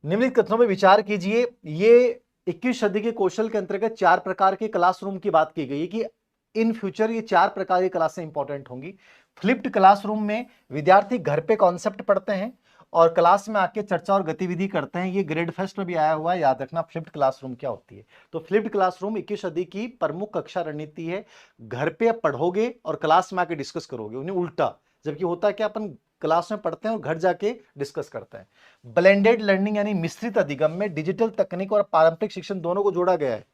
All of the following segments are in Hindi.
निम्नलिखित कथनों में विचार कीजिए। ये 21 सदी के कौशल के अंतर्गत 4 प्रकार के क्लासरूम की बात की गई है कि इन फ्यूचर ये 4 प्रकार की क्लासें इंपॉर्टेंट होंगी। फ्लिप्ड क्लासरूम में विद्यार्थी घर पे कॉन्सेप्ट पढ़ते हैं और क्लास में आके चर्चा और गतिविधि करते हैं। ये ग्रेड फर्स्ट में भी आया हुआ है, याद रखना फ्लिप्ड क्लासरूम क्या होती है। तो फ्लिप्ड क्लासरूम 21 सदी की प्रमुख कक्षा रणनीति है। घर पे आप पढ़ोगे और क्लास में आके डिस्कस करोगे, उन्हें उल्टा। जबकि होता है कि अपन क्लास में पढ़ते हैं और घर जाके डिस्कस करते हैं। ब्लेंडेड लर्निंग यानी मिश्रित अधिगम में डिजिटल तकनीक और पारंपरिक शिक्षण दोनों को जोड़ा गया है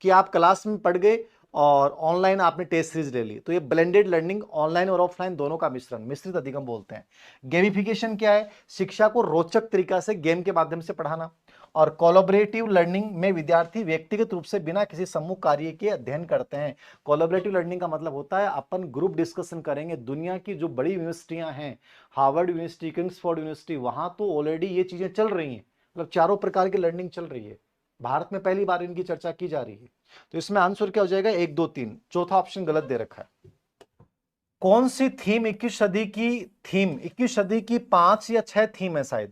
कि आप क्लास में पढ़ गए और ऑनलाइन आपने टेस्ट सीरीज ले ली। तो ये ब्लेंडेड लर्निंग ऑनलाइन और ऑफलाइन दोनों का मिश्रण, मिश्रित अधिगम बोलते हैं। गेमिफिकेशन क्या है? शिक्षा को रोचक तरीका से गेम के माध्यम से पढ़ाना। और कोलैबोरेटिव लर्निंग में विद्यार्थी व्यक्तिगत रूप से बिना किसी समूह कार्य के अध्ययन करते हैं। कोलैबोरेटिव लर्निंग का मतलब होता है अपन ग्रुप डिस्कशन करेंगे। दुनिया की जो बड़ी यूनिवर्सिटियां हैं, हार्वर्ड यूनिवर्सिटी, किंग्सफोर्ड यूनिवर्सिटी, वहां तो ऑलरेडी ये चीजें चल रही हैं। मतलब चारों प्रकार की लर्निंग चल रही है। भारत में पहली बार इनकी चर्चा की जा रही है। तो इसमें आंसर क्या हो जाएगा? 1 2 3। चौथा ऑप्शन गलत दे रखा है। कौन सी थीम 21 सदी की? थीम 21 सदी की 5 या 6 थीम है शायद।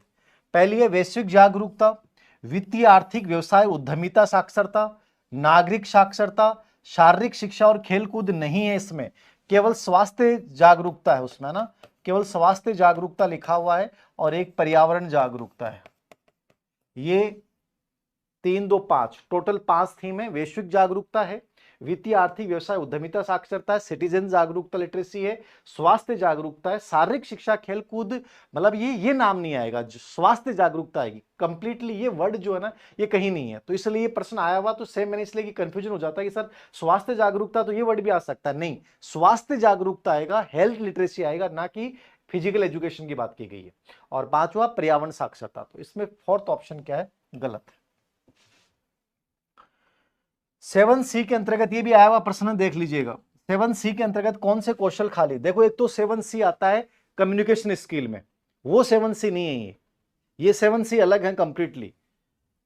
पहली है वैश्विक जागरूकता, वित्तीय आर्थिक व्यवसाय उद्यमिता साक्षरता, नागरिक साक्षरता, शारीरिक शिक्षा और खेलकूद नहीं है इसमें, केवल स्वास्थ्य जागरूकता है उसमें ना, केवल स्वास्थ्य जागरूकता लिखा हुआ है और एक पर्यावरण जागरूकता है। ये 3 2 5 टोटल 5 थीम है। वैश्विक जागरूकता है, वित्तीय आर्थिक व्यवसाय उद्यमिता साक्षरता है, सिटीजन जागरूकता लिटरेसी है, स्वास्थ्य जागरूकता है, शारीरिक शिक्षा खेलकूद। मतलब ये नाम नहीं आएगा, स्वास्थ्य जागरूकता आएगी कंप्लीटली। ये वर्ड जो है ना, ये कहीं नहीं है। तो इसलिए ये प्रश्न आया हुआ तो सेम मैंने इसलिए कि कंफ्यूजन हो जाता है कि सर स्वास्थ्य जागरूकता, तो ये वर्ड भी आ सकता है। नहीं, स्वास्थ्य जागरूकता आएगा, हेल्थ लिटरेसी आएगा, ना कि फिजिकल एजुकेशन की बात की गई है। और पांचवा पर्यावरण साक्षरता। तो इसमें फोर्थ ऑप्शन क्या है? गलत है। 7C के अंतर्गत ये भी आया हुआ प्रश्न देख लीजिएगा। 7C के अंतर्गत कौन से कौशल खाली? देखो, एक तो 7C आता है कम्युनिकेशन स्किल में, वो 7C नहीं है। ये 7C अलग है कंप्लीटली।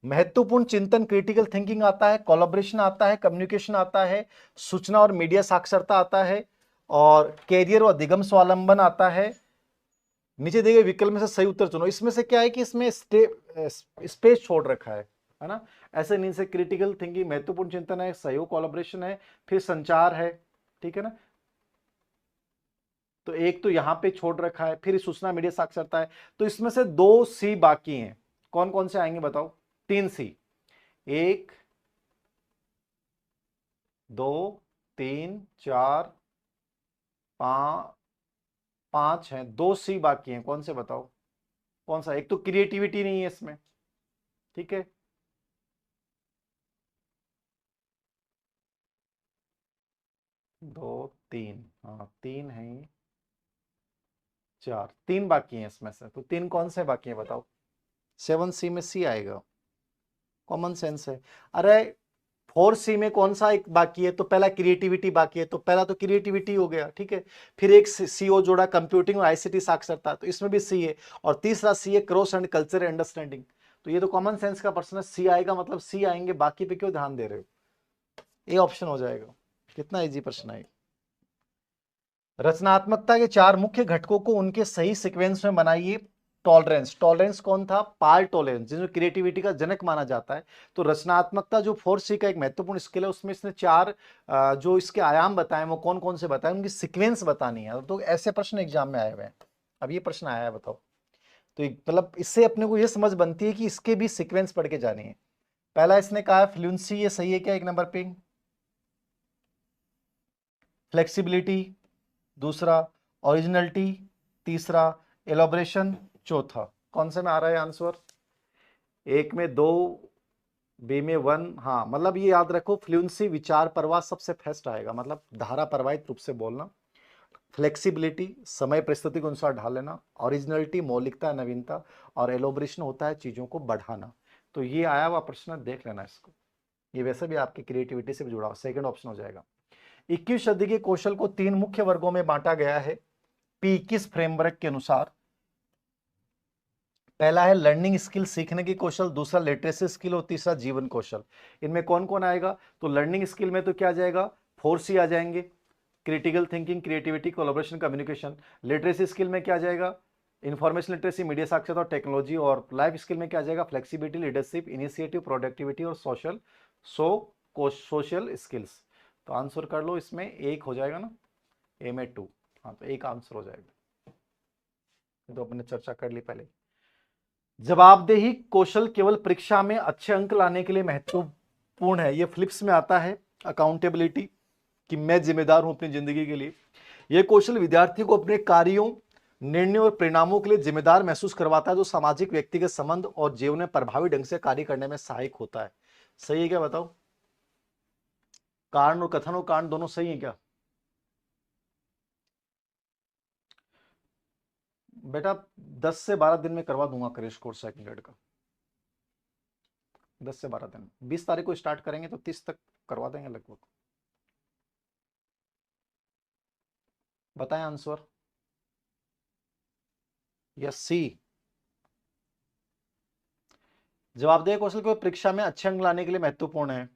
महत्वपूर्ण चिंतन क्रिटिकल थिंकिंग आता है, कोलैबोरेशन आता है, कम्युनिकेशन आता है, सूचना और मीडिया साक्षरता आता है, और कैरियर और अधिगम स्वावलंबन आता है। नीचे दिए गए विकल्प में से सही उत्तर चुनो। इसमें से क्या है कि इसमें स्पेस छोड़ रखा है ना। ऐसे नहीं से क्रिटिकल थिंकिंग, महत्वपूर्ण चिंतन है, सहयोग कोलैबोरेशन है, फिर संचार है, ठीक है ना। तो एक तो यहां पे छोड़ रखा है, फिर सूचना मीडिया साक्षरता है। तो इसमें से 2C बाकी हैं। कौन कौन से आएंगे बताओ? 3C, 1 2 3 4 5 5 हैं, 2C बाकी हैं। कौन से बताओ? कौन सा? एक तो क्रिएटिविटी नहीं है इसमें, ठीक है। 2 3, हाँ 3 है ये, 4, 3 बाकी हैं इसमें से। तो 3 कौन से बाकी हैं बताओ? 7C में C आएगा, कॉमन सेंस है। अरे 4C में कौन सा एक बाकी है? तो पहला क्रिएटिविटी बाकी है, तो पहला तो क्रिएटिविटी हो गया, ठीक है। फिर एक CO जोड़ा कंप्यूटिंग और ICT साक्षरता, तो इसमें भी C है। और तीसरा C है क्रॉस एंड कल्चर अंडरस्टैंडिंग। तो ये तो कॉमन सेंस का प्रश्न है, C आएगा मतलब C आएंगे, बाकी पे क्यों ध्यान दे रहे हो? ये ऑप्शन हो जाएगा। कितना इजी प्रश्न है। रचनात्मकता के 4 मुख्य घटकों को उनके सही सीक्वेंस में बनाइए। टॉलरेंस, टॉलरेंस कौन था? पाल टॉलरेंस, जिसमें क्रिएटिविटी का जनक माना जाता है। तो रचनात्मकता जो 4C का एक महत्वपूर्ण स्किल है, उसमें इसने 4 जो इसके आयाम बताए, वो कौन कौन से बताए, उनकी सीक्वेंस बतानी है। तो ऐसे प्रश्न एग्जाम में आए हुए हैं। अब ये प्रश्न आया है, बताओ। तो मतलब इससे अपने को ये समझ बनती है कि इसके भी सीक्वेंस पढ़ के जानी है। पहला इसने कहा है फ्लुएंसी, ये सही है क्या? 1 नंबर पे फ्लेक्सिबिलिटी, दूसरा ओरिजिनलिटी, तीसरा एलोब्रेशन, चौथा कौन से में आ रहा है आंसर? 1 में 2, बी में 1। हाँ, मतलब ये याद रखो, फ्लुएंसी विचार प्रवाह सबसे फर्स्ट आएगा, मतलब धारा प्रवाहित रूप से बोलना। फ्लेक्सिबिलिटी समय परिस्थिति के अनुसार ढाल लेना। ओरिजिनलिटी मौलिकता नवीनता। और एलोब्रेशन होता है चीजों को बढ़ाना। तो ये आया हुआ प्रश्न देख लेना इसको, ये वैसे भी आपकी क्रिएटिविटी से भी जुड़ा हुआ, सेकंड ऑप्शन हो जाएगा। 21 सदी के कौशल को 3 मुख्य वर्गों में बांटा गया है P21 फ्रेमवर्क के अनुसार। पहला है लर्निंग स्किल, सीखने की कौशल, दूसरा लिटरेसी स्किल और तीसरा जीवन कौशल। इनमें कौन कौन आएगा? तो लर्निंग स्किल में तो क्या आ जाएगा? 4C आ जाएंगे, critical thinking, creativity, collaboration, communication. Literacy skill में क्या आ जाएगा? इंफॉर्मेशन लिटरेसी, मीडिया साक्षरता और टेक्नोलॉजी। और लाइफ स्किल में क्या आ जाएगा, फ्लेक्सिबिलिटी, लीडरशिप, इनिशिएटिव, प्रोडक्टिविटी और सोशल स्किल्स। तो आंसर कर लो, इसमें एक हो जाएगा ना, ए में 2। हाँ तो एक आंसर हो जाएगा, तो अपने चर्चा कर ली पहले। जवाबदेही कौशल केवल परीक्षा में अच्छे अंक लाने के लिए महत्वपूर्ण है। ये फ्लिप्स में आता है, अकाउंटेबिलिटी, कि मैं जिम्मेदार हूं अपनी जिंदगी के लिए। यह कौशल विद्यार्थी को अपने कार्यों, निर्णयों और परिणामों के लिए जिम्मेदार महसूस करवाता है, जो सामाजिक, व्यक्तिगत संबंध और जीवन में प्रभावी ढंग से कार्य करने में सहायक होता है। सही है क्या बताओ? कारण और कथन और कारण दोनों सही है क्या बेटा? 10 से 12 दिन में करवा दूंगा क्रैश कोर्स सेकंड ग्रेड का। 10 से 12 दिन, 20 तारीख को स्टार्ट करेंगे तो 30 तक करवा देंगे लगभग। बताएं आंसर। यस सी। जवाबदेही कौशल को परीक्षा में अच्छे अंक लाने के लिए महत्वपूर्ण है।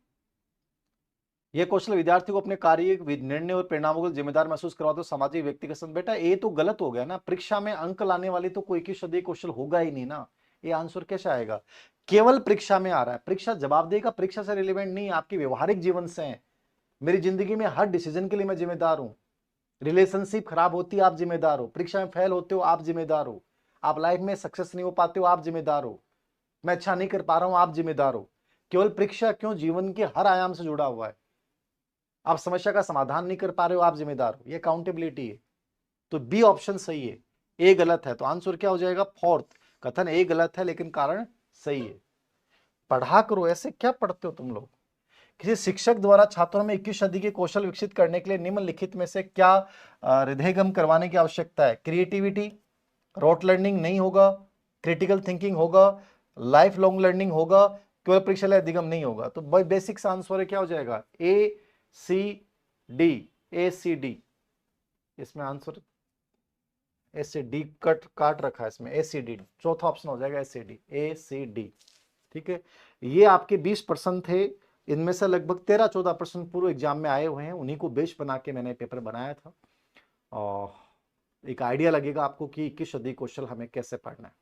यह कौशल विद्यार्थी को अपने कार्य, निर्णय और परिणामों को जिम्मेदार महसूस करवाते हो, सामाजिक, व्यक्तिगत संबंध। बेटा ये तो गलत हो गया ना, परीक्षा में अंक लाने वाली तो कोई सदी कौशल होगा ही नहीं ना। ये आंसर कैसे आएगा? केवल परीक्षा में आ रहा है। परीक्षा, जवाबदेही का परीक्षा से रिलेवेंट नहीं, आपकी व्यवहारिक जीवन से है। मेरी जिंदगी में हर डिसीजन के लिए मैं जिम्मेदार हूं। रिलेशनशिप खराब होती है, आप जिम्मेदार हो। परीक्षा में फेल होते हो, आप जिम्मेदार हो। आप लाइफ में सक्सेस नहीं हो पाते हो, आप जिम्मेदार हो। मैं अच्छा नहीं कर पा रहा हूं, आप जिम्मेदार हो। केवल परीक्षा क्यों, जीवन के हर आयाम से जुड़ा हुआ है। आप समस्या का समाधान नहीं कर पा रहे हो, आप जिम्मेदार हो। ये अकाउंटेबिलिटी है। तो बी ऑप्शन सही है, ए गलत है। तो आंसर क्या हो जाएगा? फोर्थ। कथन ए गलत है लेकिन कारण सही है। पढ़ा करो, ऐसे क्या पढ़ते हो तुम लोग? किसी शिक्षक द्वारा छात्रों में 21 सदी के कौशल विकसित करने के लिए निम्नलिखित में से क्या हृदयगम करवाने की आवश्यकता है? क्रिएटिविटी, रोट लर्निंग नहीं होगा, क्रिटिकल थिंकिंग होगा, लाइफ लॉन्ग लर्निंग होगा, केवल परीक्षा अधिगम नहीं होगा। तो बेसिक आंसर है, क्या हो जाएगा? ए सी डी। ए सी डी, इसमें आंसर ए सी डी काट रखा है इसमें, ए सी डी। चौथा ऑप्शन हो जाएगा ए सी डी, ए सी डी। ठीक है, ये आपके 20% थे। इनमें से लगभग 13-14% पूर्व एग्जाम में आए हुए हैं, उन्हीं को बेस बना के मैंने पेपर बनाया था। और एक आइडिया लगेगा आपको कि 21 सदी कौशल हमें कैसे पढ़ना है।